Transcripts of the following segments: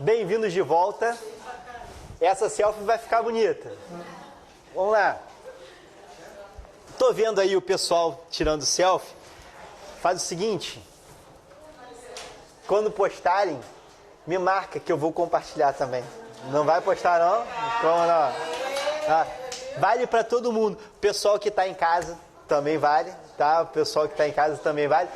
Bem-vindos de volta. Essa selfie vai ficar bonita. Vamos lá. Tô vendo aí o pessoal tirando selfie. Faz o seguinte. Quando postarem, me marca que eu vou compartilhar também. Não vai postar não? Como não? Ah, vale para todo mundo. O pessoal que está em casa também vale, tá? O pessoal que está em casa também vale.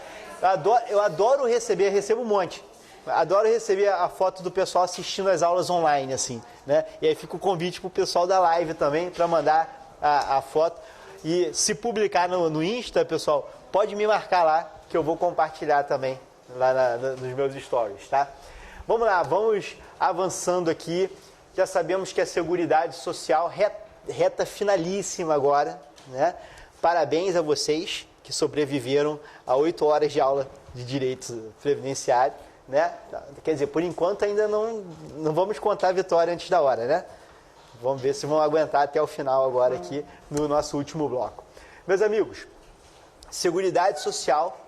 Eu adoro receber, recebo um monte. Adoro receber a foto do pessoal assistindo as aulas online, assim, né? E aí fica o convite pro pessoal da live também, para mandar a foto. E se publicar no Insta, pessoal, pode me marcar lá, que eu vou compartilhar também lá nos meus stories, tá? Vamos lá, vamos avançando aqui. Já sabemos que a Seguridade Social reta finalíssima agora, né? Parabéns a vocês que sobreviveram a 8 horas de aula de direito previdenciário, né? Quer dizer, por enquanto ainda não vamos contar a vitória antes da hora, né? Vamos ver se vão aguentar até o final agora aqui no nosso último bloco. Meus amigos, Seguridade Social,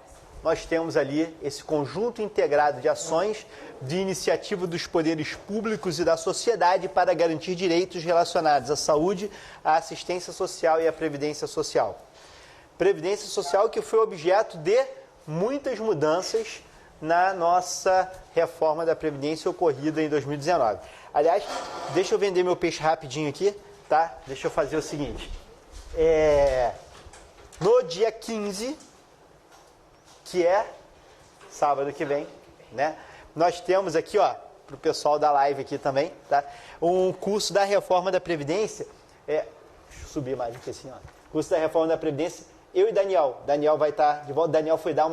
nós temos ali esse conjunto integrado de ações de iniciativa dos poderes públicos e da sociedade para garantir direitos relacionados à saúde, à assistência social e à previdência social. Previdência social que foi objeto de muitas mudanças na nossa reforma da Previdência ocorrida em 2019. Aliás, deixa eu vender meu peixe rapidinho aqui, tá? Deixa eu fazer o seguinte. No dia 15, que é sábado que vem, né? Nós temos aqui, ó, para o pessoal da live aqui também, tá? Um curso da reforma da Previdência. Deixa eu subir mais aqui assim, ó. Curso da reforma da Previdência. Eu e Daniel. Daniel vai estar de volta. Daniel foi dar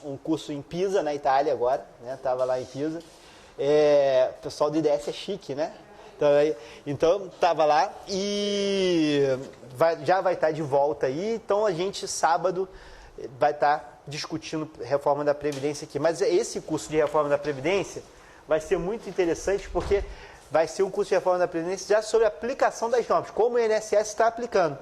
um curso em Pisa, na Itália agora, né? Tava lá em Pisa. O pessoal do IDS é chique, né? Então tava lá e já vai estar de volta aí. Então a gente sábado vai estar discutindo reforma da Previdência aqui. Mas esse curso de reforma da Previdência vai ser muito interessante porque vai ser um curso de reforma da Previdência já sobre a aplicação das normas, como o INSS está aplicando.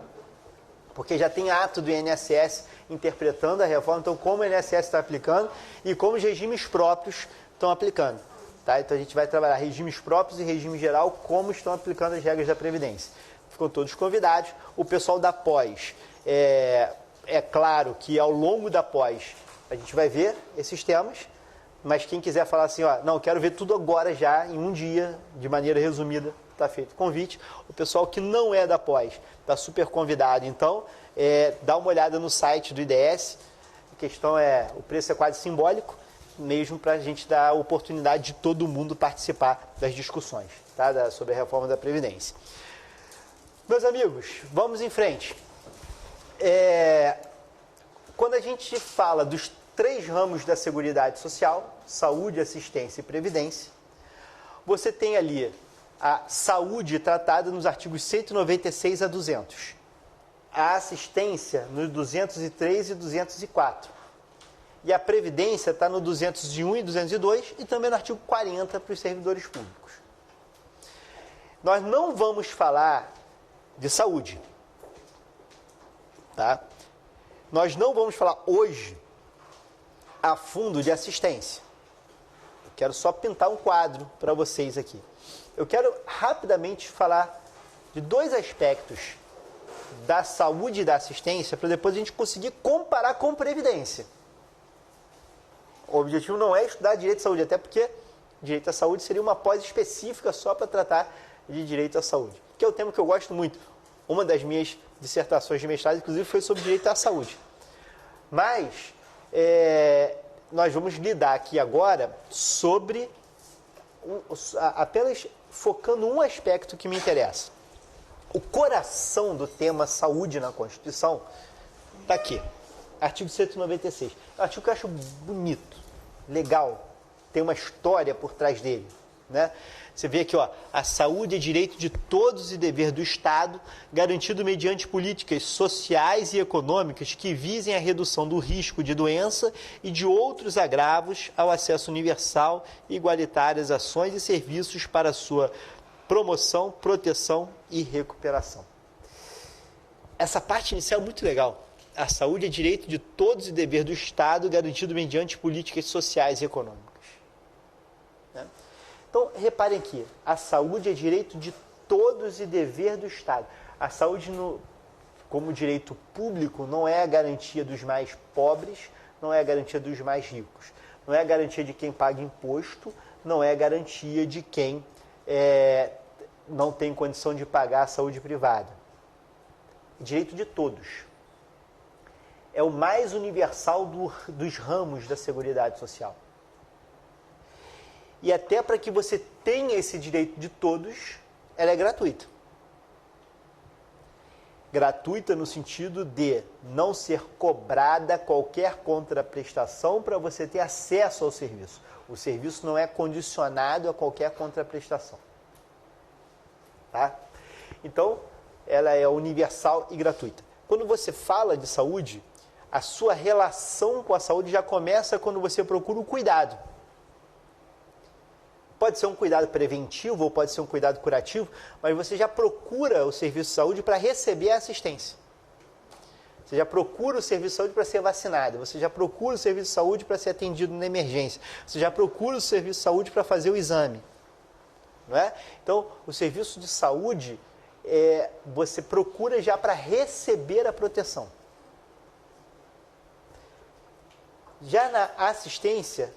Porque já tem ato do INSS interpretando a reforma, então como o INSS está aplicando e como os regimes próprios estão aplicando. Tá? Então a gente vai trabalhar regimes próprios e regime geral, como estão aplicando as regras da Previdência. Ficam todos convidados. O pessoal da pós, é claro que ao longo da pós a gente vai ver esses temas, mas quem quiser falar assim, ó, não, quero ver tudo agora já, em um dia, de maneira resumida, está feito o convite. O pessoal que não é da pós está super convidado, então dá uma olhada no site do IDS. A questão o preço é quase simbólico, mesmo para a gente dar a oportunidade de todo mundo participar das discussões, tá? Sobre a reforma da Previdência. Meus amigos, vamos em frente. Quando a gente fala dos 3 ramos da Seguridade Social, saúde, assistência e previdência, você tem ali a saúde tratada nos artigos 196 a 200, a assistência nos 203 e 204, e a previdência está no 201 e 202 e também no artigo 40 para os servidores públicos. Nós não vamos falar de saúde, tá? Nós não vamos falar hoje a fundo de assistência. Eu quero só pintar um quadro para vocês aqui. Eu quero rapidamente falar de 2 aspectos da saúde e da assistência para depois a gente conseguir comparar com previdência. O objetivo não é estudar direito à saúde, até porque direito à saúde seria uma pós específica só para tratar de direito à saúde, que é o tema que eu gosto muito. Uma das minhas dissertações de mestrado, inclusive, foi sobre direito à saúde. Mas nós vamos lidar aqui agora sobre apenas focando um aspecto que me interessa. O coração do tema saúde na Constituição está aqui, artigo 196. É um artigo que eu acho bonito, legal, tem uma história por trás dele, né? Você vê aqui, ó, a saúde é direito de todos e dever do Estado, garantido mediante políticas sociais e econômicas que visem a redução do risco de doença e de outros agravos ao acesso universal e igualitário às ações e serviços para sua promoção, proteção e recuperação. Essa parte inicial é muito legal. A saúde é direito de todos e dever do Estado, garantido mediante políticas sociais e econômicas. Né? Então, reparem aqui, a saúde é direito de todos e dever do Estado. A saúde, como direito público, não é a garantia dos mais pobres, não é a garantia dos mais ricos. Não é a garantia de quem paga imposto, não é a garantia de quem não tem condição de pagar a saúde privada. É direito de todos. É o mais universal dos ramos da Seguridade Social. E até para que você tenha esse direito de todos, ela é gratuita. Gratuita no sentido de não ser cobrada qualquer contraprestação para você ter acesso ao serviço. O serviço não é condicionado a qualquer contraprestação. Tá? Então, ela é universal e gratuita. Quando você fala de saúde, a sua relação com a saúde já começa quando você procura o cuidado. Pode ser um cuidado preventivo ou pode ser um cuidado curativo, mas você já procura o serviço de saúde para receber a assistência. Você já procura o serviço de saúde para ser vacinado, você já procura o serviço de saúde para ser atendido na emergência, você já procura o serviço de saúde para fazer o exame. Não é? Então, o serviço de saúde, você procura já para receber a proteção. Já na assistência,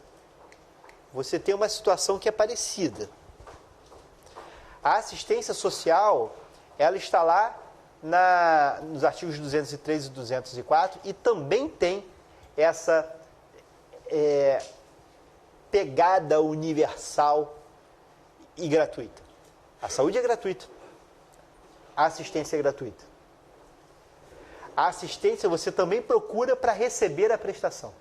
você tem uma situação que é parecida. A assistência social, ela está lá nos artigos 203 e 204 e também tem essa pegada universal e gratuita. A saúde é gratuita. A assistência é gratuita. A assistência você também procura para receber a prestação.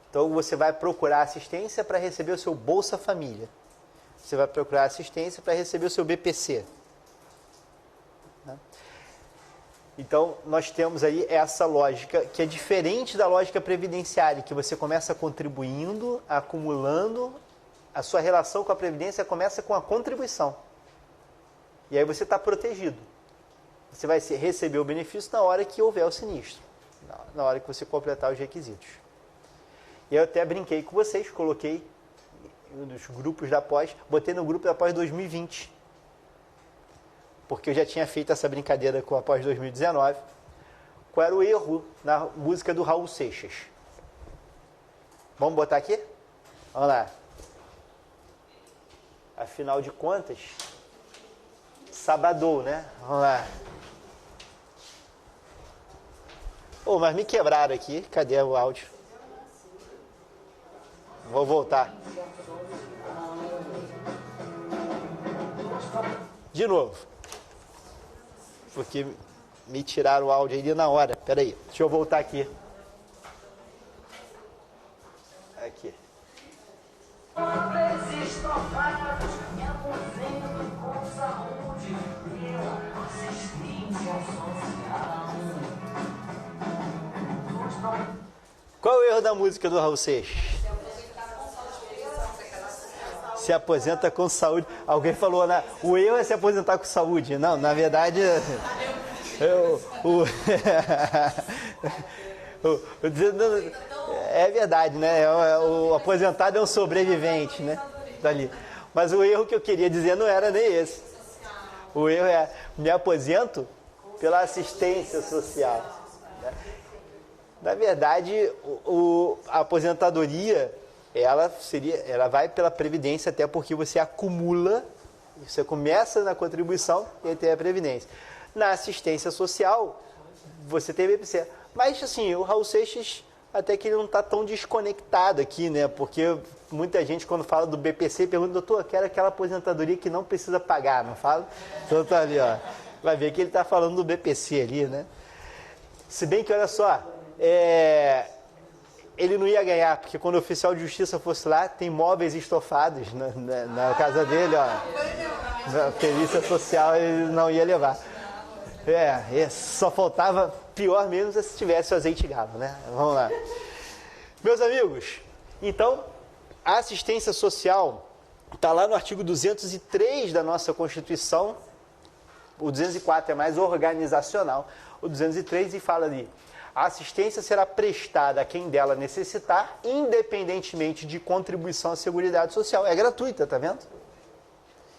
Então, você vai procurar assistência para receber o seu Bolsa Família. Você vai procurar assistência para receber o seu BPC. Então, nós temos aí essa lógica que é diferente da lógica previdenciária, que você começa contribuindo, acumulando, a sua relação com a Previdência começa com a contribuição. E aí você está protegido. Você vai receber o benefício na hora que houver o sinistro, na hora que você completar os requisitos. E eu até brinquei com vocês, coloquei nos grupos da pós, botei no grupo da pós 2020. Porque eu já tinha feito essa brincadeira com a pós 2019. Qual era o erro na música do Raul Seixas? Vamos botar aqui? Vamos lá. Afinal de contas, sabadou, né? Vamos lá. Oh, mas me quebraram aqui. Cadê o áudio? Vou voltar. De novo. Porque me tiraram o áudio aí na hora. Espera aí, deixa eu voltar aqui. Aqui. Qual é o erro da música do Raul Seixas? Se aposenta com saúde. Alguém falou, né? O erro é se aposentar com saúde. Não, na verdade, é verdade, né? O aposentado é um sobrevivente, né? Dali. Mas o erro que eu queria dizer não era nem esse. O erro é, me aposento pela assistência social. Na verdade, a aposentadoria, ela vai pela Previdência, até porque você acumula, você começa na contribuição e aí tem a Previdência. Na assistência social, você tem BPC. Mas, assim, o Raul Seixas, até que ele não está tão desconectado aqui, né? Porque muita gente, quando fala do BPC, pergunta, doutor, eu quero aquela aposentadoria que não precisa pagar, não fala? Então tá ali, ó. Vai ver que ele está falando do BPC ali, né? Se bem que, olha só, ele não ia ganhar, porque quando o oficial de justiça fosse lá, tem móveis estofados na casa dele, ó. Na perícia social ele não ia levar. Só faltava, pior mesmo, se tivesse o azeite galo, né? Vamos lá. Meus amigos, então, a assistência social está lá no artigo 203 da nossa Constituição. O 204 é mais organizacional. O 203 e fala ali: A assistência será prestada a quem dela necessitar, independentemente de contribuição à Seguridade Social. É gratuita, tá vendo?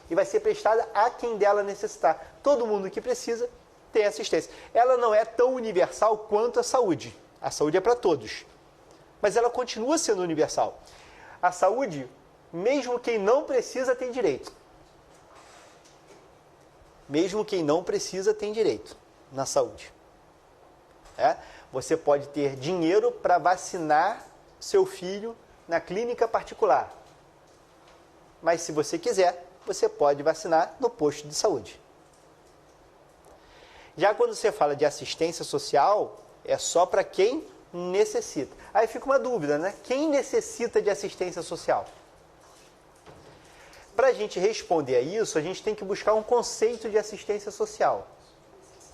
E vai ser prestada a quem dela necessitar. Todo mundo que precisa tem assistência. Ela não é tão universal quanto a saúde. A saúde é para todos. Mas ela continua sendo universal. A saúde, mesmo quem não precisa, tem direito. Mesmo quem não precisa, tem direito na saúde. Você pode ter dinheiro para vacinar seu filho na clínica particular. Mas se você quiser, você pode vacinar no posto de saúde. Já quando você fala de assistência social, é só para quem necessita. Aí fica uma dúvida, né? Quem necessita de assistência social? Para a gente responder a isso, a gente tem que buscar um conceito de assistência social.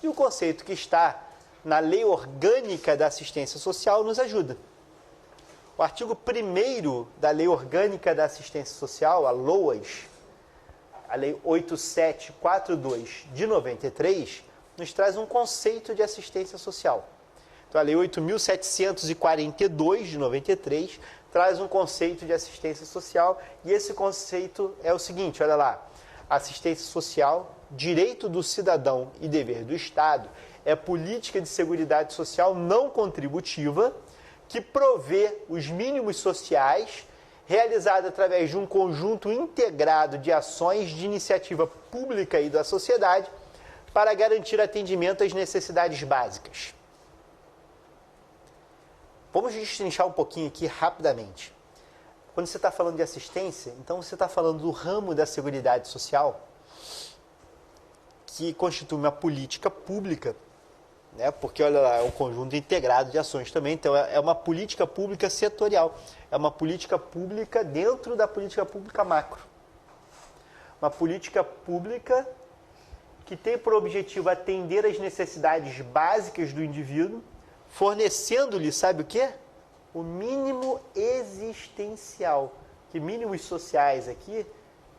E o conceito que está na Lei Orgânica da Assistência Social nos ajuda. O artigo 1º da Lei Orgânica da Assistência Social, a LOAS, a Lei 8742 de 93, nos traz um conceito de assistência social. Então, a Lei 8.742 de 93 traz um conceito de assistência social, e esse conceito é o seguinte, olha lá: assistência social, direito do cidadão e dever do Estado, é política de seguridade social não contributiva que provê os mínimos sociais realizada através de um conjunto integrado de ações de iniciativa pública e da sociedade para garantir atendimento às necessidades básicas. Vamos destrinchar um pouquinho aqui rapidamente. Quando você está falando de assistência, então você está falando do ramo da seguridade social, que constitui uma política pública, né? Porque, olha lá, é um conjunto integrado de ações também, então é uma política pública setorial, é uma política pública dentro da política pública macro. Uma política pública que tem por objetivo atender às necessidades básicas do indivíduo, fornecendo-lhe, sabe o quê? O mínimo existencial. Que mínimos sociais aqui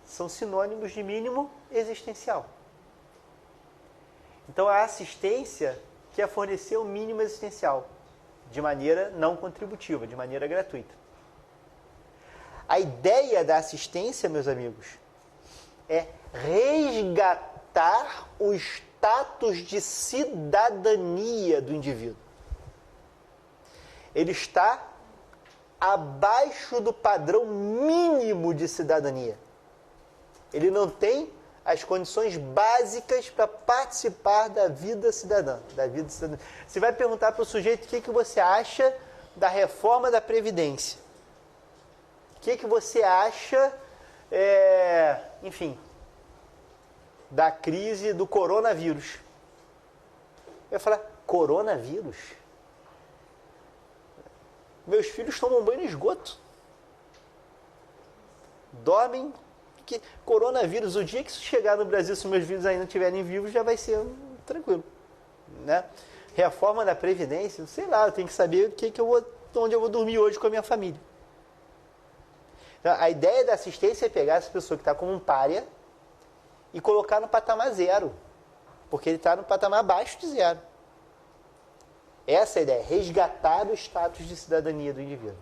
são sinônimos de mínimo existencial. Então, a assistência quer fornecer o mínimo existencial, de maneira não contributiva, de maneira gratuita. A ideia da assistência, meus amigos, é resgatar o status de cidadania do indivíduo. Ele está abaixo do padrão mínimo de cidadania. Ele não tem as condições básicas para participar da vida cidadã. Você vai perguntar para o sujeito o que você acha da reforma da Previdência. O que você acha, enfim, da crise do coronavírus. Eu ia falar, coronavírus? Meus filhos tomam banho no esgoto. Dormem. Que coronavírus, o dia que isso chegar no Brasil, se meus filhos ainda estiverem vivos, já vai ser tranquilo, né? Reforma da Previdência, sei lá, eu tenho que saber onde eu vou dormir hoje com a minha família. Então, a ideia da assistência é pegar essa pessoa que está como um pária e colocar no patamar zero, porque ele está no patamar abaixo de zero. Essa é a ideia, resgatar o status de cidadania do indivíduo,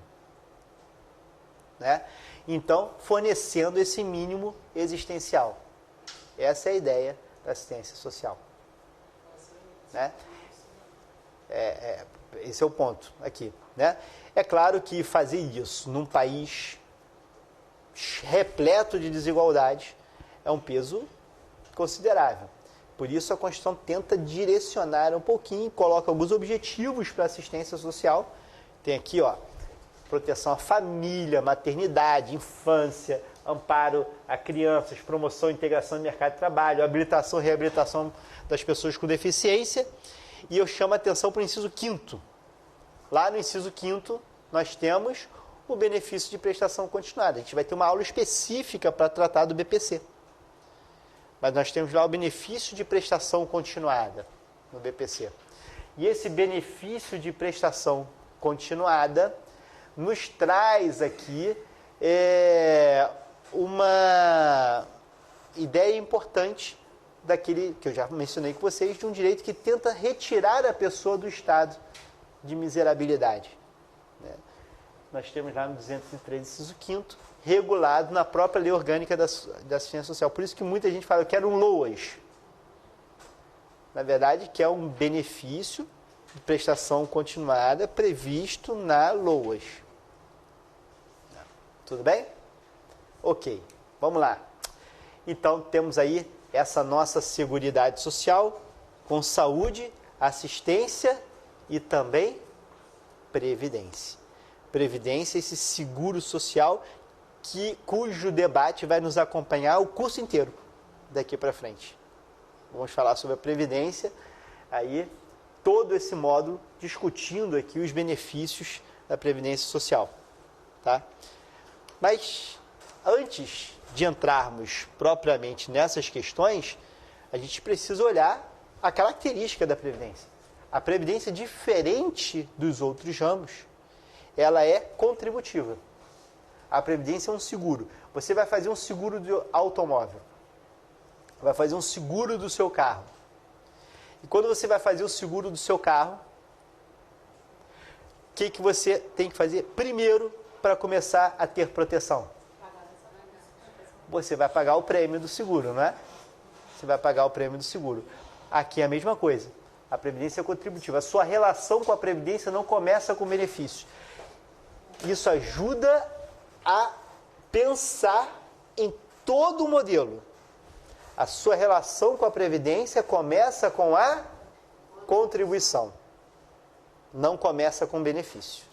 né? Então, fornecendo esse mínimo existencial. Essa é a ideia da assistência social, né? Esse é o ponto aqui, né? É claro que fazer isso num país repleto de desigualdades é um peso considerável. Por isso a Constituição tenta direcionar um pouquinho, coloca alguns objetivos para a assistência social. Tem aqui, ó, proteção à família, maternidade, infância, amparo a crianças, promoção e integração no mercado de trabalho, habilitação e reabilitação das pessoas com deficiência. E eu chamo a atenção para o inciso 5º. Lá no inciso 5º, nós temos o benefício de prestação continuada. A gente vai ter uma aula específica para tratar do BPC. Mas nós temos lá o benefício de prestação continuada no BPC. E esse benefício de prestação continuada nos traz aqui uma ideia importante daquele que eu já mencionei com vocês, de um direito que tenta retirar a pessoa do estado de miserabilidade. Né? Nós temos lá no 203, inciso 5º, regulado na própria lei orgânica da assistência social. Por isso que muita gente fala, eu quero um LOAS. Na verdade, que é um benefício de prestação continuada previsto na LOAS. Tudo bem? Ok, vamos lá. Então, temos aí essa nossa Seguridade Social com saúde, assistência e também previdência. Previdência, esse seguro social cujo debate vai nos acompanhar o curso inteiro daqui para frente. Vamos falar sobre a previdência, aí todo esse módulo discutindo aqui os benefícios da previdência social, tá? Mas antes de entrarmos propriamente nessas questões, a gente precisa olhar a característica da previdência. A previdência, diferente dos outros ramos, ela é contributiva. A previdência é um seguro. Você vai fazer um seguro do automóvel. Vai fazer um seguro do seu carro. E quando você vai fazer o seguro do seu carro, o que você tem que fazer primeiro para começar a ter proteção? Você vai pagar o prêmio do seguro, não é? Você vai pagar o prêmio do seguro. Aqui é a mesma coisa. A previdência é contributiva. A sua relação com a previdência não começa com benefício. Isso ajuda a pensar em todo o modelo. A sua relação com a previdência começa com a contribuição. Não começa com benefício.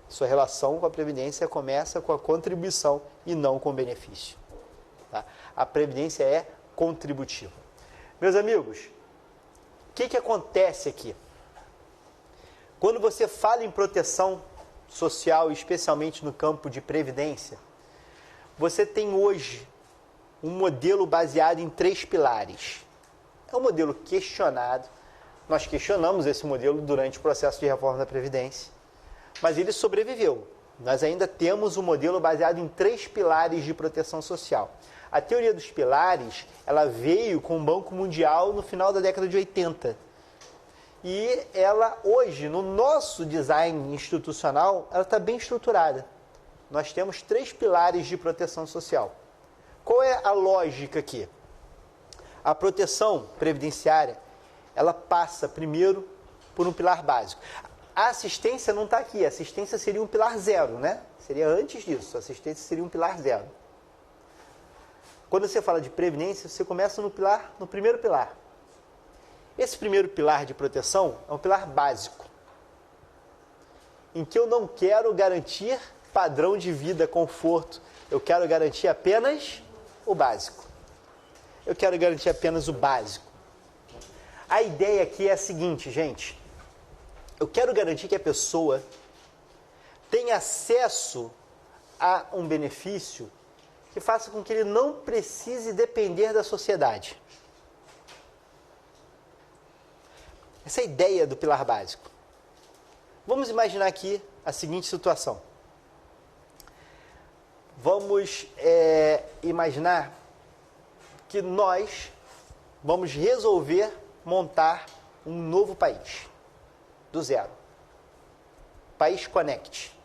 Sua relação com a previdência começa com a contribuição e não com benefício. Tá? A previdência é contributiva. Meus amigos, o que acontece aqui? Quando você fala em proteção social, especialmente no campo de previdência, você tem hoje um modelo baseado em 3 pilares. É um modelo questionado. Nós questionamos esse modelo durante o processo de reforma da Previdência, mas ele sobreviveu. Nós ainda temos um modelo baseado em 3 pilares de proteção social. A teoria dos pilares, ela veio com o Banco Mundial no final da década de 80. E ela, hoje, no nosso design institucional, ela está bem estruturada. Nós temos 3 pilares de proteção social. Qual é a lógica aqui? A proteção previdenciária, ela passa primeiro por um pilar básico. A assistência não está aqui, a assistência seria um pilar 0, né? Seria antes disso, a assistência seria um pilar 0. Quando você fala de previdência, você começa no primeiro pilar. Esse primeiro pilar de proteção é um pilar básico, em que eu não quero garantir padrão de vida, conforto. Eu quero garantir apenas o básico. Eu quero garantir apenas o básico. A ideia aqui é a seguinte, gente. Eu quero garantir que a pessoa tenha acesso a um benefício que faça com que ele não precise depender da sociedade. Essa é a ideia do pilar básico. Vamos imaginar aqui a seguinte situação. Vamos imaginar que nós vamos resolver montar um novo país, do zero. País Connect,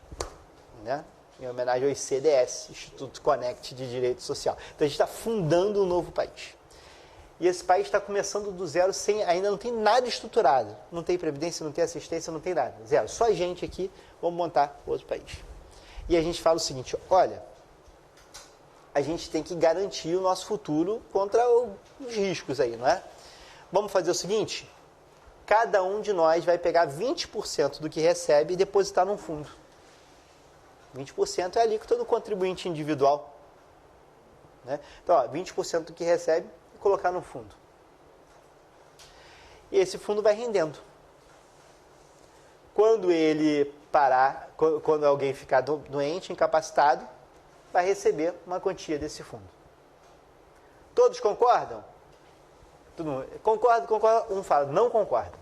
né? Em homenagem ao ICDS, Instituto Connect de Direito Social. Então a gente está fundando um novo país. E esse país está começando do zero, ainda não tem nada estruturado. Não tem previdência, não tem assistência, não tem nada. Zero. Só a gente aqui, vamos montar outro país. E a gente fala o seguinte, olha, a gente tem que garantir o nosso futuro contra os riscos aí, não é? Vamos fazer o seguinte, cada um de nós vai pegar 20% do que recebe e depositar num fundo. 20% é a alíquota do contribuinte individual. Né? Então, 20% do que recebe e colocar no fundo. E esse fundo vai rendendo. Quando ele parar, quando alguém ficar doente, incapacitado, vai receber uma quantia desse fundo. Todos concordam? Todo mundo, concorda. Um fala, não concordo.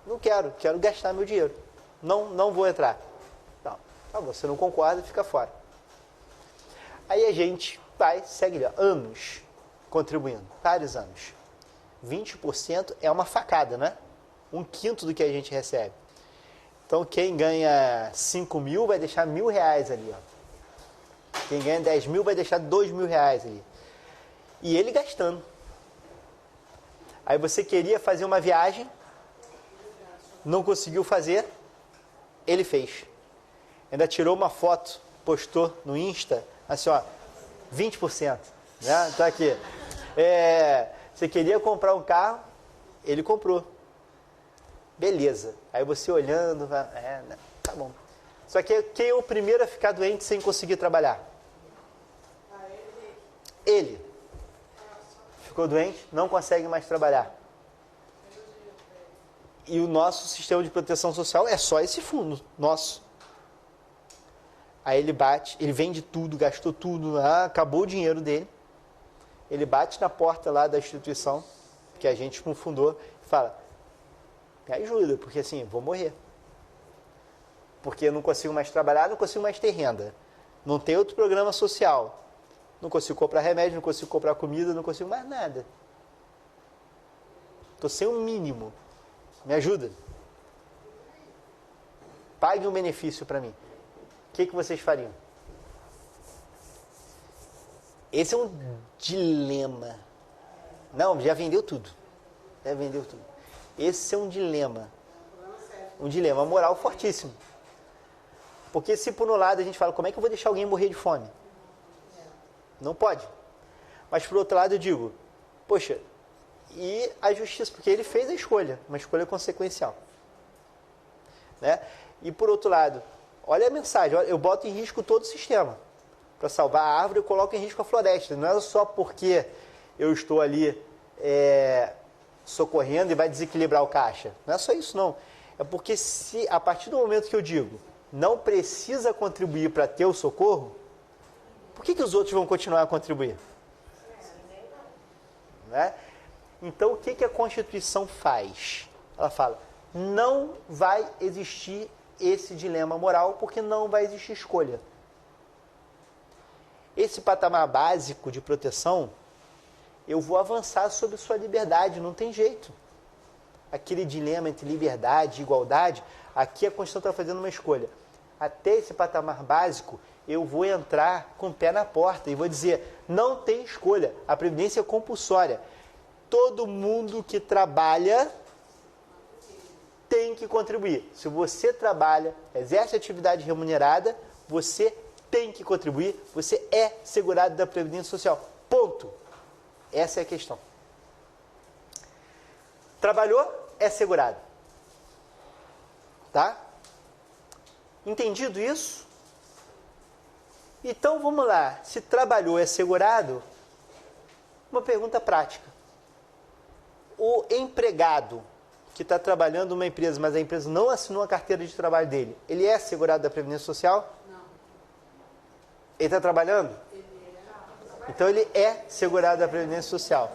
Não quero gastar meu dinheiro. Não vou entrar. Não, você não concorda, fica fora. Aí a gente segue anos contribuindo, vários anos. 20% é uma facada, né? 1/5 do que a gente recebe. Então, quem ganha 5 mil vai deixar R$1.000 ali, ó. Quem ganha 10 mil vai deixar R$2.000 ali. E ele gastando. Aí você queria fazer uma viagem, não conseguiu fazer, ele fez. Ainda tirou uma foto, postou no Insta, assim, ó, 20%. Né? Tá aqui. Você queria comprar um carro, ele comprou. Beleza. Aí você olhando, tá bom. Só que quem é o primeiro a ficar doente sem conseguir trabalhar? Ele. Ficou doente, não consegue mais trabalhar. E o nosso sistema de proteção social é só esse fundo, nosso. Aí ele bate, ele vende tudo, gastou tudo, acabou o dinheiro dele. Ele bate na porta lá da instituição, que a gente fundou, e fala, me ajuda, porque assim, vou morrer. Porque eu não consigo mais trabalhar, não consigo mais ter renda. Não tem outro programa social. Não consigo comprar remédio, não consigo comprar comida, não consigo mais nada. Estou sem um mínimo. Me ajuda. Pague um benefício para mim. O que vocês fariam? Esse é um dilema. Não, já vendeu tudo. Já vendeu tudo. Esse é um dilema. Um dilema moral fortíssimo. Porque se por um lado a gente fala, como é que eu vou deixar alguém morrer de fome? Não pode. Mas por outro lado eu digo, poxa, e a justiça? Porque ele fez a escolha, uma escolha consequencial. Né? E por outro lado, olha a mensagem, eu boto em risco todo o sistema. Para salvar a árvore, eu coloco em risco a floresta. Não é só porque eu estou ali socorrendo e vai desequilibrar o caixa. Não é só isso, não. É porque se a partir do momento que eu digo, não precisa contribuir para ter o socorro, por que os outros vão continuar a contribuir? Né? Então, o que a Constituição faz? Ela fala, não vai existir esse dilema moral, porque não vai existir escolha. Esse patamar básico de proteção, eu vou avançar sobre sua liberdade, não tem jeito. Aquele dilema entre liberdade e igualdade, aqui a Constituição está fazendo uma escolha. Até esse patamar básico, eu vou entrar com o pé na porta e vou dizer, não tem escolha, a previdência é compulsória. Todo mundo que trabalha tem que contribuir. Se você trabalha, exerce atividade remunerada, você tem que contribuir, você é segurado da Previdência Social. Ponto. Essa é a questão. Trabalhou, é segurado. Tá? Entendido isso? Então vamos lá. Se trabalhou, é segurado, uma pergunta prática. O empregado que está trabalhando numa empresa, mas a empresa não assinou a carteira de trabalho dele, ele é segurado da Previdência Social? Não. Ele está trabalhando? Então ele é segurado da Previdência Social.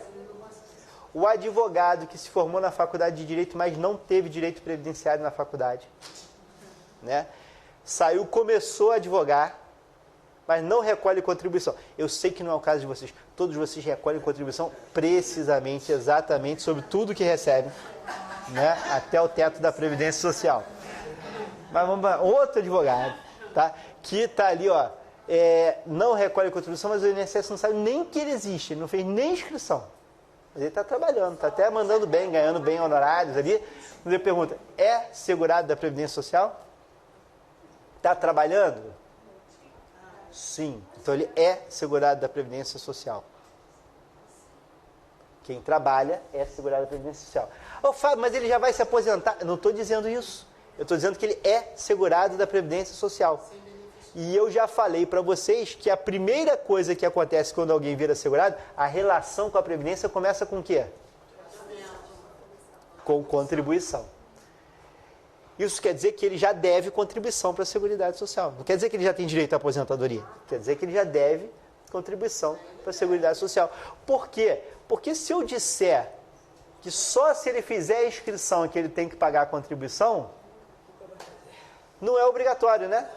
O advogado que se formou na faculdade de Direito, mas não teve direito previdenciário na faculdade, né? Saiu, começou a advogar, mas não recolhe contribuição. Eu sei que não é o caso de vocês. Todos vocês recolhem contribuição precisamente, exatamente, sobre tudo que recebem, né? Até o teto da Previdência Social. Mas vamos lá, outro advogado, tá? Que está ali, ó, não recolhe contribuição, mas o INSS não sabe nem que ele existe, ele não fez nem inscrição. Mas ele está trabalhando, está até mandando bem, ganhando bem honorários ali. Mas ele pergunta, é segurado da Previdência Social? Está trabalhando? Sim. Então ele é segurado da Previdência Social. Quem trabalha é segurado da Previdência Social. Ô Fábio, mas ele já vai se aposentar? Eu não estou dizendo isso. Eu estou dizendo que ele é segurado da Previdência Social. E eu já falei para vocês que a primeira coisa que acontece quando alguém vira segurado, a relação com a Previdência começa com o quê? Com contribuição. Isso quer dizer que ele já deve contribuição para a Seguridade Social. Não quer dizer que ele já tem direito à aposentadoria. Quer dizer que ele já deve contribuição para a Seguridade Social. Por quê? Porque se eu disser que só se ele fizer a inscrição que ele tem que pagar a contribuição, não é obrigatório, né?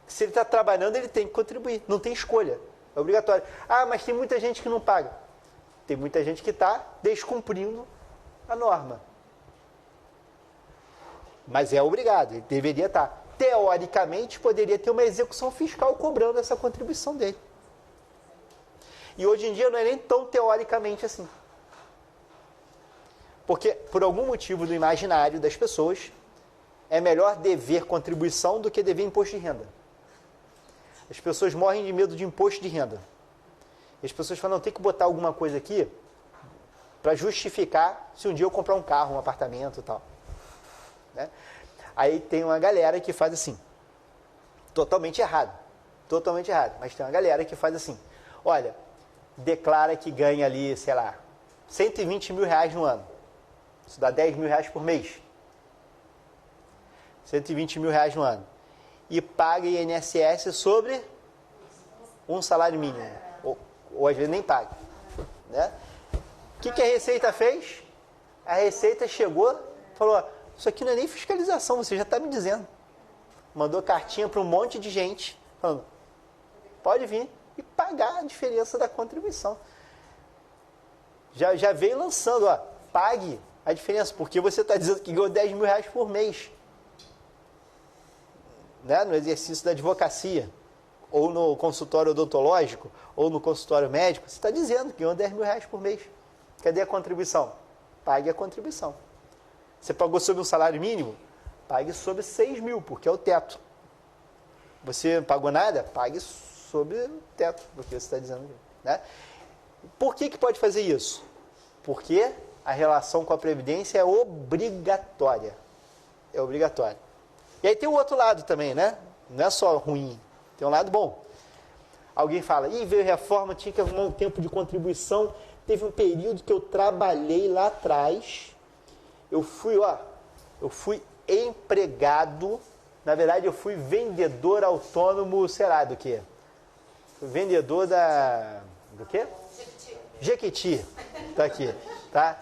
Se ele está trabalhando, ele tem que contribuir. Não tem escolha. É obrigatório. Ah, mas tem muita gente que não paga. Tem muita gente que está descumprindo a norma. Mas é obrigado, ele deveria estar. Teoricamente, poderia ter uma execução fiscal cobrando essa contribuição dele. E hoje em dia não é nem tão teoricamente assim. Porque, por algum motivo do imaginário das pessoas, é melhor dever contribuição do que dever imposto de renda. As pessoas morrem de medo de imposto de renda. E as pessoas falam, não, tem que botar alguma coisa aqui para justificar se um dia eu comprar um carro, um apartamento e tal. Né? Aí tem uma galera que faz assim, totalmente errado, mas tem uma galera que faz assim, olha, declara que ganha ali, sei lá, 120 mil reais no ano, isso dá 10 mil reais por mês, 120 mil reais no ano, e paga INSS sobre um salário mínimo, ou às vezes nem paga, né? O que a Receita fez? A Receita chegou, falou, isso aqui não é nem fiscalização, você já está me dizendo. Mandou cartinha para um monte de gente, falando, pode vir e pagar a diferença da contribuição. Já veio lançando, ó, pague a diferença, porque você está dizendo que ganhou 10 mil reais por mês. Né? No exercício da advocacia, ou no consultório odontológico, ou no consultório médico, você está dizendo que ganhou 10 mil reais por mês. Cadê a contribuição? Pague a contribuição. Você pagou sobre um salário mínimo? Pague sobre 6 mil, porque é o teto. Você não pagou nada? Pague sobre o teto, porque você está dizendo. Né? Por que pode fazer isso? Porque a relação com a Previdência é obrigatória. É obrigatória. E aí tem o outro lado também, né? Não é só ruim, tem um lado bom. Alguém fala, veio reforma, tinha que arrumar um tempo de contribuição. Teve um período que eu trabalhei lá atrás, eu fui empregado, na verdade eu fui vendedor autônomo, sei lá do quê? Fui vendedor do quê? Jequiti. Tá aqui, tá?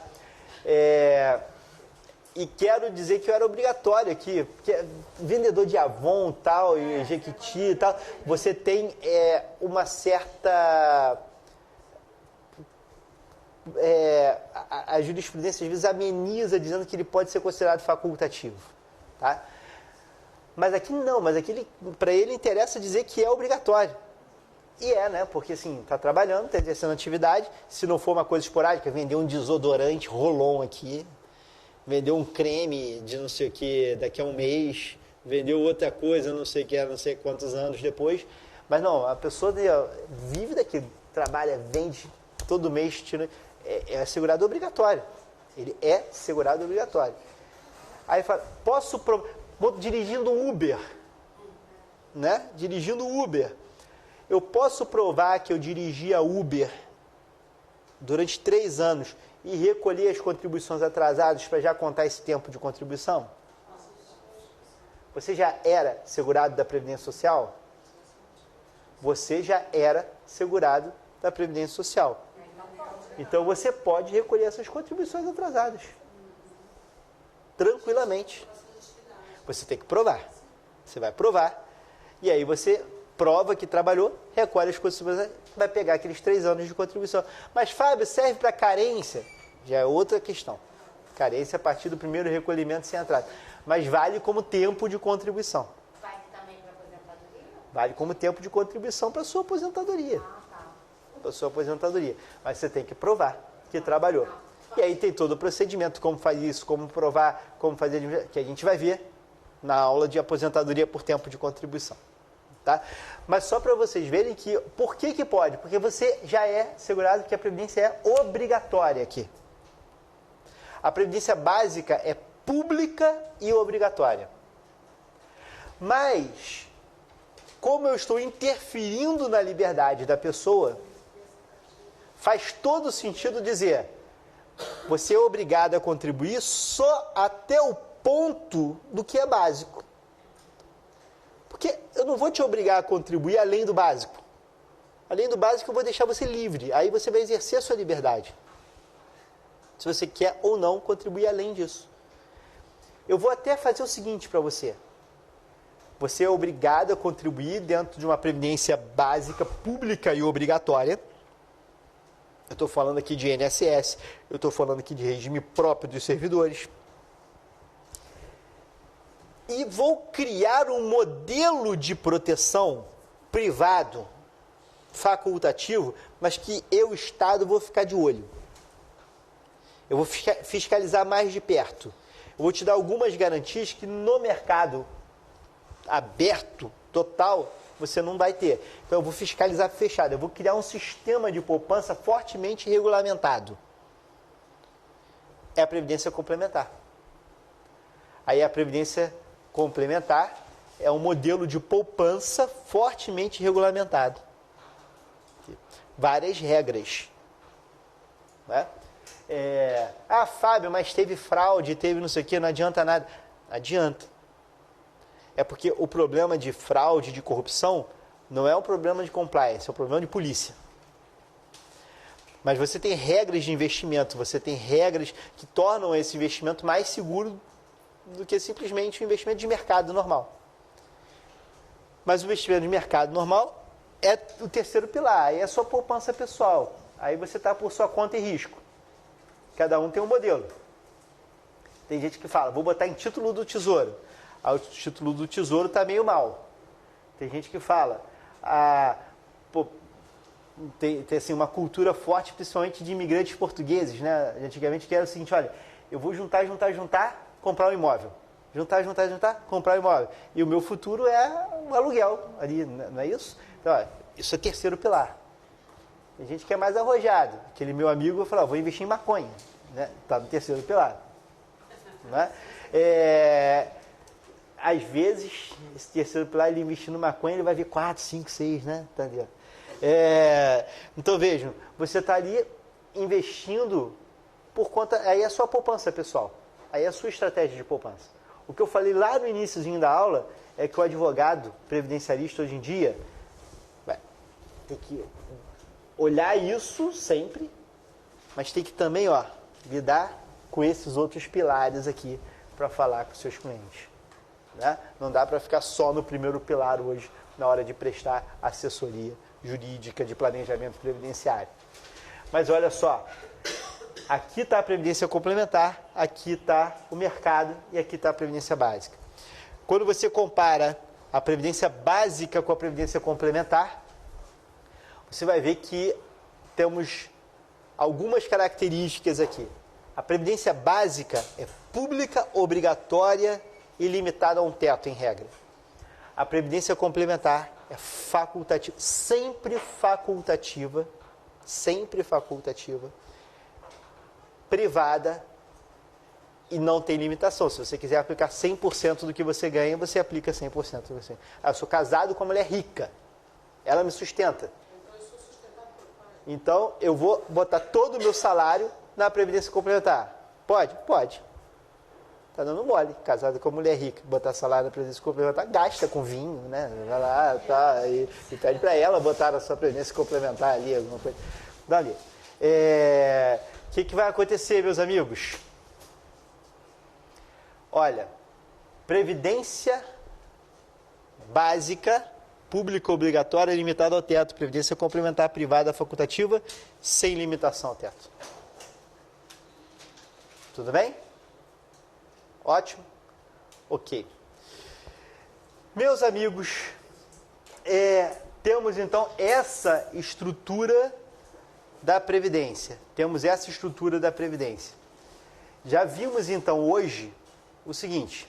E quero dizer que eu era obrigatório aqui, porque vendedor de Avon tal, e Jequiti e tal, você tem uma certa... a jurisprudência às vezes ameniza dizendo que ele pode ser considerado facultativo, tá? Mas aqui não, para ele interessa dizer que é obrigatório. E né? Porque assim, está trabalhando, está exercendo atividade, se não for uma coisa esporádica, vender um desodorante Rolon aqui, vender um creme de não sei o que daqui a um mês, vender outra coisa, não sei o que, não sei quantos anos depois, mas não, a pessoa vive daquilo, trabalha, vende, todo mês tira... É segurado obrigatório. Ele é segurado obrigatório. Aí fala, dirigindo Uber, né? Dirigindo Uber. Eu posso provar que eu dirigi a Uber durante 3 anos e recolher as contribuições atrasadas para já contar esse tempo de contribuição? Você já era segurado da Previdência Social? Você já era segurado da Previdência Social. Então você pode recolher essas contribuições atrasadas. Tranquilamente. Você tem que provar. Você vai provar. E aí você prova que trabalhou, recolhe as contribuições, vai pegar aqueles 3 anos de contribuição. Mas, Fábio, serve para carência? Já é outra questão. Carência a partir do primeiro recolhimento sem atraso. Mas vale como tempo de contribuição. Vale também para aposentadoria? Vale como tempo de contribuição para a sua aposentadoria. Da sua aposentadoria, mas você tem que provar que trabalhou. E aí tem todo o procedimento, como faz isso, como provar, como fazer, que a gente vai ver na aula de aposentadoria por tempo de contribuição. Tá? Mas só para vocês verem que, por que pode? Porque você já é segurado, que a Previdência é obrigatória aqui. A Previdência básica é pública e obrigatória. Mas, como eu estou interferindo na liberdade da pessoa, faz todo sentido dizer, você é obrigado a contribuir só até o ponto do que é básico. Porque eu não vou te obrigar a contribuir além do básico. Além do básico eu vou deixar você livre. Aí você vai exercer a sua liberdade. Se você quer ou não contribuir além disso. Eu vou até fazer o seguinte para você. Você é obrigado a contribuir dentro de uma previdência básica, pública e obrigatória. Eu estou falando aqui de INSS, eu estou falando aqui de regime próprio dos servidores. e vou criar um modelo de proteção privado, facultativo, mas que eu, Estado, vou ficar de olho. Eu vou fiscalizar mais de perto. Eu vou te dar algumas garantias que no mercado aberto, total, você não vai ter. Então eu vou fiscalizar fechado. Eu vou criar um sistema de poupança fortemente regulamentado. É a Previdência Complementar. Aí a Previdência Complementar é um modelo de poupança fortemente regulamentado. Várias regras. Né? Fábio, mas teve fraude, teve não sei o quê, não adianta nada. Adianta. É porque o problema de fraude, de corrupção, não é um problema de compliance, é um problema de polícia. Mas você tem regras de investimento, você tem regras que tornam esse investimento mais seguro do que simplesmente um investimento de mercado normal. Mas o investimento de mercado normal é o terceiro pilar, aí é a sua poupança pessoal. Aí você está por sua conta e risco. Cada um tem um modelo. Tem gente que fala, vou botar em título do tesouro. O título do tesouro está meio mal. Tem gente que fala, tem assim, uma cultura forte, principalmente de imigrantes portugueses, né? Antigamente que era o seguinte, olha, eu vou juntar, comprar um imóvel. Juntar, comprar um imóvel. E o meu futuro é um aluguel ali, não é isso? Então, ó, isso é terceiro pilar. Tem gente que é mais arrojado. Aquele meu amigo falou, vou investir em maconha. Né? Está no terceiro pilar. Né? Às vezes, esse terceiro pilar, ele investindo em maconha, ele vai ver 4, 5, 6, né? Tá ali, então, vejam, você está ali investindo por conta... Aí é a sua poupança, pessoal. Aí é a sua estratégia de poupança. O que eu falei lá no iniciozinho da aula é que o advogado previdenciarista, hoje em dia, tem que olhar isso sempre, mas tem que também, lidar com esses outros pilares aqui para falar com seus clientes. Né? Não dá para ficar só no primeiro pilar hoje, na hora de prestar assessoria jurídica de planejamento previdenciário. Mas olha só, aqui está a Previdência Complementar, aqui está o mercado e aqui está a Previdência Básica. Quando você compara a Previdência Básica com a Previdência Complementar, você vai ver que temos algumas características aqui. A Previdência Básica é pública, obrigatória e limitada a um teto, em regra. A Previdência Complementar é facultativa, sempre facultativa, privada e não tem limitação. Se você quiser aplicar 100% do que você ganha, você aplica 100% do que você ganha. Eu sou casado com uma mulher rica, ela me sustenta. Então, eu vou botar todo o meu salário na Previdência Complementar. Pode? Pode. Tá dando mole, casado com mulher rica, botar salário na Previdência Complementar, gasta com vinho, né? Vai lá, tá, e pede para ela botar a sua Previdência Complementar ali, alguma coisa. Dali. O que vai acontecer, meus amigos? Olha, Previdência Básica, pública obrigatória, limitada ao teto. Previdência Complementar privada facultativa, sem limitação ao teto. Tudo bem? Ótimo? Ok. Meus amigos, temos então essa estrutura da Previdência. Temos essa estrutura da Previdência. Já vimos então hoje o seguinte: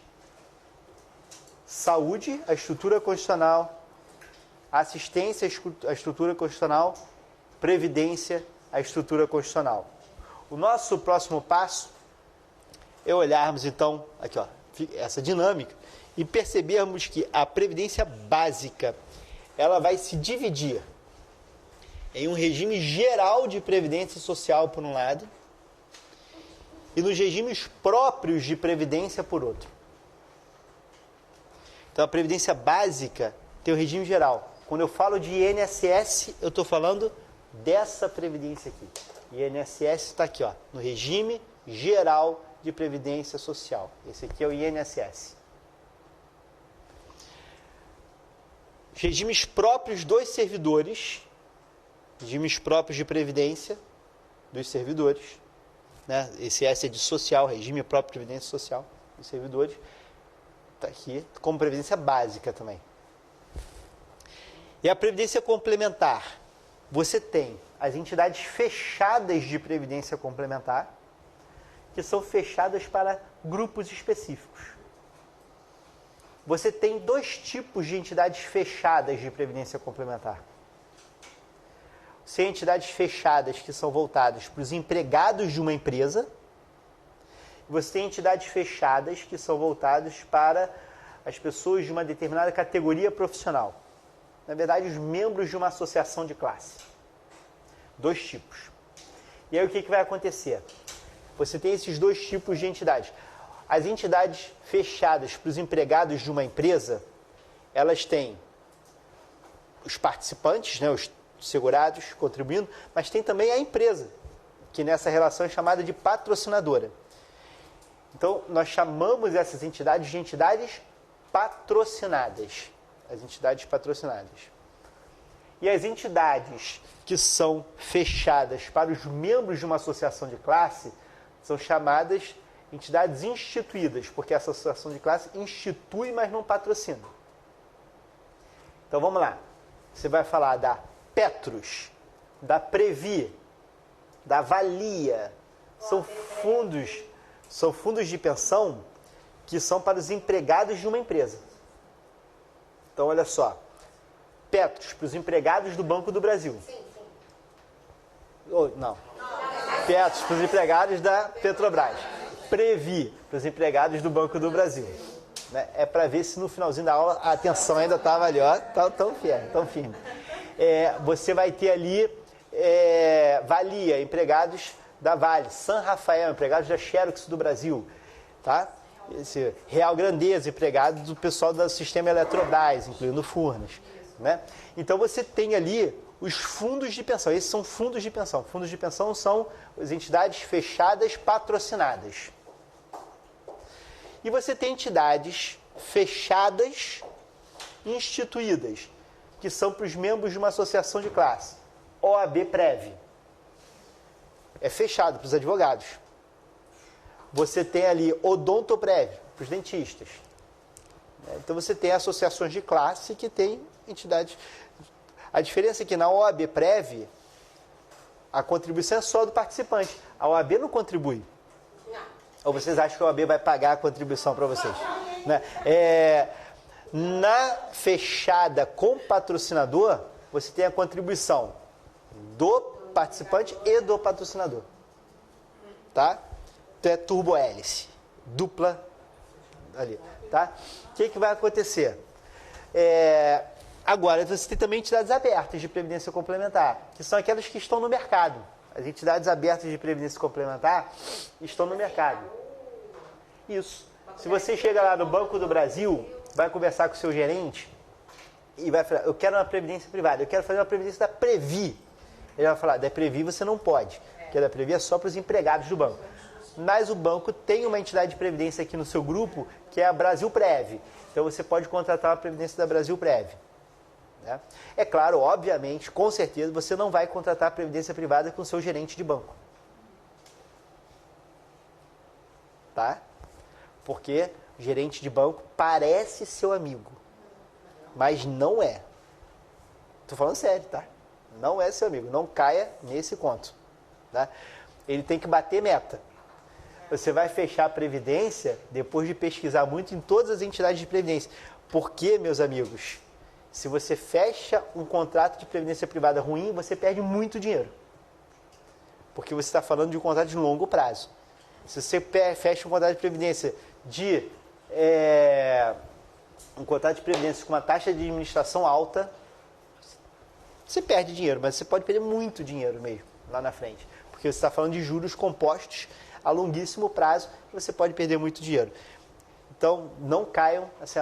saúde, a estrutura constitucional, assistência, a estrutura constitucional, previdência, a estrutura constitucional. O nosso próximo passo é olharmos então aqui, essa dinâmica e percebermos que a Previdência Básica ela vai se dividir em um regime geral de previdência social por um lado e nos regimes próprios de previdência por outro. Então a Previdência Básica tem o regime geral. Quando eu falo de INSS, eu estou falando dessa previdência aqui. INSS está aqui, no regime geral de previdência social. Esse aqui é o INSS. Regimes próprios dos servidores, regimes próprios de previdência dos servidores, né? Esse S é de social, regime próprio de previdência social dos servidores. tá aqui, como previdência básica também. E a previdência complementar, você tem as entidades fechadas de previdência complementar, que são fechadas para grupos específicos. Você tem dois tipos de entidades fechadas de previdência complementar. Você tem entidades fechadas que são voltadas para os empregados de uma empresa, e você tem entidades fechadas que são voltadas para as pessoas de uma determinada categoria profissional. Na verdade, os membros de uma associação de classe. Dois tipos. E aí o que vai acontecer? Você tem esses dois tipos de entidades. As entidades fechadas para os empregados de uma empresa, elas têm os participantes, né, os segurados contribuindo, mas tem também a empresa, que nessa relação é chamada de patrocinadora. Então, nós chamamos essas entidades de entidades patrocinadas. As entidades patrocinadas. E as entidades que são fechadas para os membros de uma associação de classe são chamadas entidades instituídas, porque essa associação de classe institui, mas não patrocina. Então vamos lá. Você vai falar da Petrus, da Previ, da Valia. São fundos de pensão que são para os empregados de uma empresa. Então, olha só. Petrus, para os empregados do Banco do Brasil. Sim, sim. Não. Petrus, para os empregados da Petrobras. Previ, para os empregados do Banco do Brasil. Né? É para ver se no finalzinho da aula a atenção ainda estava ali, ó, tão firme. Você vai ter ali Valia, empregados da Vale. San Rafael, empregados da Xerox do Brasil. Tá? Esse Real Grandeza, empregado do pessoal do sistema Eletrobras, incluindo Furnas. Né? Então você tem ali os fundos de pensão. Esses são fundos de pensão. Fundos de pensão são as entidades fechadas patrocinadas. E você tem entidades fechadas instituídas, que são para os membros de uma associação de classe. OAB Prev. É fechado para os advogados. Você tem ali Odontoprev, para os dentistas. Então você tem associações de classe que tem entidades. A diferença é que na OAB Prev, a contribuição é só do participante. A OAB não contribui. Ou vocês acham que a OAB vai pagar a contribuição para vocês? Né? Na fechada com patrocinador, você tem a contribuição do participante e do patrocinador. Tá? Então é turbo-hélice, dupla ali. Tá? O que vai acontecer? Agora, você tem também entidades abertas de previdência complementar, que são aquelas que estão no mercado. As entidades abertas de previdência complementar estão no mercado. Isso. Se você chega lá no Banco do Brasil, vai conversar com o seu gerente e vai falar, eu quero uma previdência privada, eu quero fazer uma previdência da Previ. Ele vai falar, da Previ você não pode, porque a da Previ é só para os empregados do banco. Mas o banco tem uma entidade de previdência aqui no seu grupo, que é a Brasil Prev. Então você pode contratar uma previdência da Brasil Prev. Né? É claro, obviamente, com certeza, você não vai contratar a previdência privada com o seu gerente de banco. Tá? Porque o gerente de banco parece seu amigo, mas não é. Estou falando sério, tá? Não é seu amigo, não caia nesse conto. Tá? Ele tem que bater meta. Você vai fechar a previdência depois de pesquisar muito em todas as entidades de previdência. Porque, meus amigos, se você fecha um contrato de previdência privada ruim, você perde muito dinheiro. Porque você está falando de um contrato de longo prazo. Se você fecha um contrato de previdência um contrato de previdência com uma taxa de administração alta, você perde dinheiro, mas você pode perder muito dinheiro mesmo lá na frente. Porque você está falando de juros compostos a longuíssimo prazo, você pode perder muito dinheiro. Então, não caiam assim,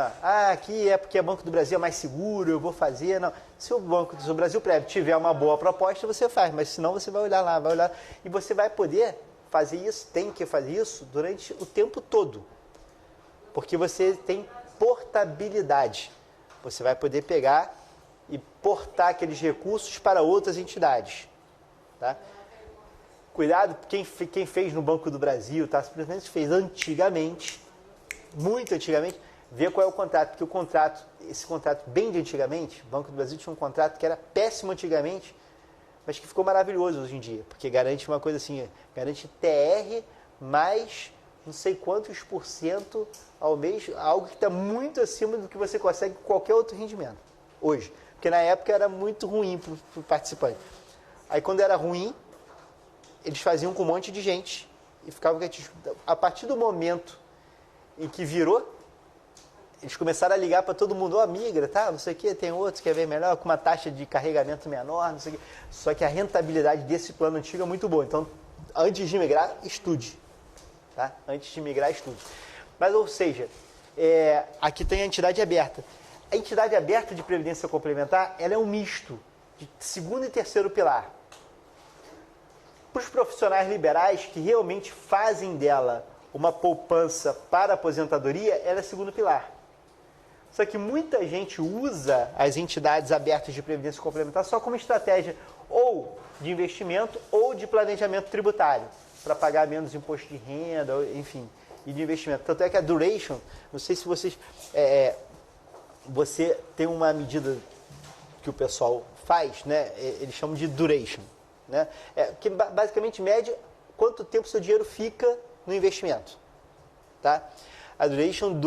aqui é porque o Banco do Brasil é mais seguro, eu vou fazer. Não. Se o Banco do Brasil Prev tiver uma boa proposta, você faz, mas senão você vai olhar lá, e você vai poder fazer isso, tem que fazer isso durante o tempo todo. Porque você tem portabilidade. Você vai poder pegar e portar aqueles recursos para outras entidades. Tá? Cuidado, quem fez no Banco do Brasil, tá? Simplesmente fez antigamente, muito antigamente, Vê qual é o contrato, porque o contrato, esse contrato bem de antigamente, o Banco do Brasil tinha um contrato que era péssimo antigamente, mas que ficou maravilhoso hoje em dia, porque garante uma coisa assim, garante TR mais não sei quantos por cento ao mês, algo que está muito acima do que você consegue com qualquer outro rendimento, hoje. Porque na época era muito ruim para o participante. Aí quando era ruim, eles faziam com um monte de gente e ficavam quietinhos. A partir do momento em que virou, eles começaram a ligar para todo mundo, migra, tá? Não sei o que, tem outro que quer ver melhor, com uma taxa de carregamento menor, não sei o que. Só que a rentabilidade desse plano antigo é muito boa. Então, antes de migrar, estude. Tá? Antes de migrar, estude. Mas, ou seja, aqui tem a entidade aberta. A entidade aberta de previdência complementar, ela é um misto de segundo e terceiro pilar. Para os profissionais liberais que realmente fazem dela uma poupança para a aposentadoria, ela é segundo pilar. Só que muita gente usa as entidades abertas de previdência complementar só como estratégia ou de investimento ou de planejamento tributário, para pagar menos imposto de renda, enfim, e de investimento. Tanto é que a duration, não sei se vocês... você tem uma medida que o pessoal faz, né? Eles chamam de duration, né? Que basicamente mede quanto tempo seu dinheiro fica no investimento, tá? A duration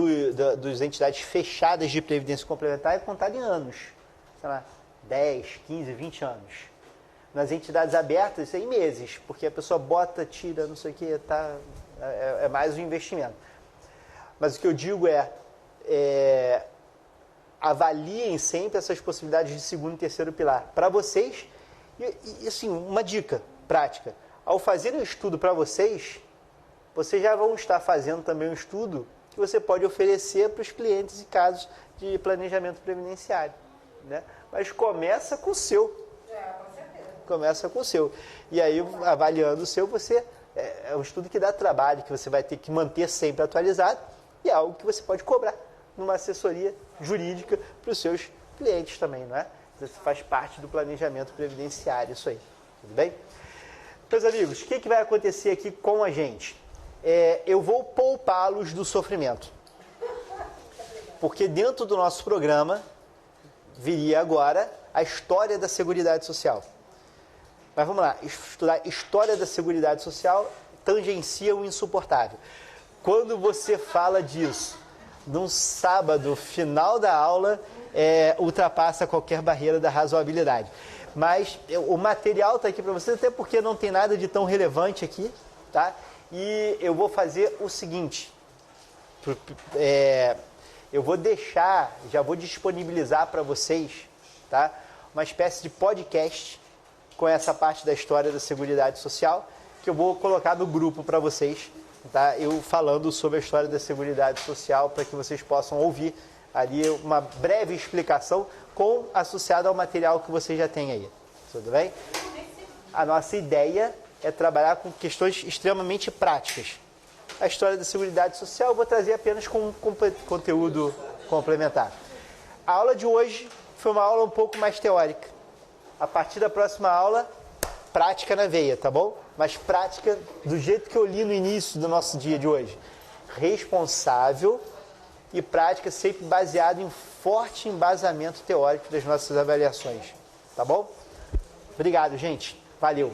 das entidades fechadas de previdência complementar é contada em anos, sei lá, 10, 15, 20 anos. Nas entidades abertas, isso é em meses, porque a pessoa bota, tira, não sei o que, tá? É mais um investimento. Mas o que eu digo avaliem sempre essas possibilidades de segundo e terceiro pilar. Para vocês, e assim, uma dica prática. Ao fazer um estudo para vocês já vão estar fazendo também um estudo que você pode oferecer para os clientes em casos de planejamento previdenciário, né? Mas começa com o seu. Com certeza. Começa com o seu. E aí, avaliando o seu, é um estudo que dá trabalho, que você vai ter que manter sempre atualizado, e é algo que você pode cobrar numa assessoria jurídica para os seus clientes também, não é? Isso faz parte do planejamento previdenciário, isso aí. Tudo bem? Meus amigos, o que vai acontecer aqui com a gente? Eu vou poupá-los do sofrimento. Porque dentro do nosso programa viria agora a história da Seguridade Social. Mas vamos lá, estudar história da Seguridade Social tangencia o insuportável. Quando você fala disso, num sábado, final da aula, ultrapassa qualquer barreira da razoabilidade. Mas o material está aqui para vocês, até porque não tem nada de tão relevante aqui, tá? E eu vou fazer o seguinte, eu vou deixar, já vou disponibilizar para vocês, tá? Uma espécie de podcast com essa parte da história da Seguridade Social, que eu vou colocar no grupo para vocês, tá? Eu falando sobre a história da Seguridade Social, para que vocês possam ouvir ali uma breve explicação associada ao material que vocês já têm aí. Tudo bem? A nossa ideia é trabalhar com questões extremamente práticas. A história da Seguridade Social eu vou trazer apenas com conteúdo complementar. A aula de hoje foi uma aula um pouco mais teórica. A partir da próxima aula, prática na veia, tá bom? Mas prática do jeito que eu li no início do nosso dia de hoje. Responsável e prática sempre baseado em forte embasamento teórico das nossas avaliações. Tá bom? Obrigado, gente. Valeu.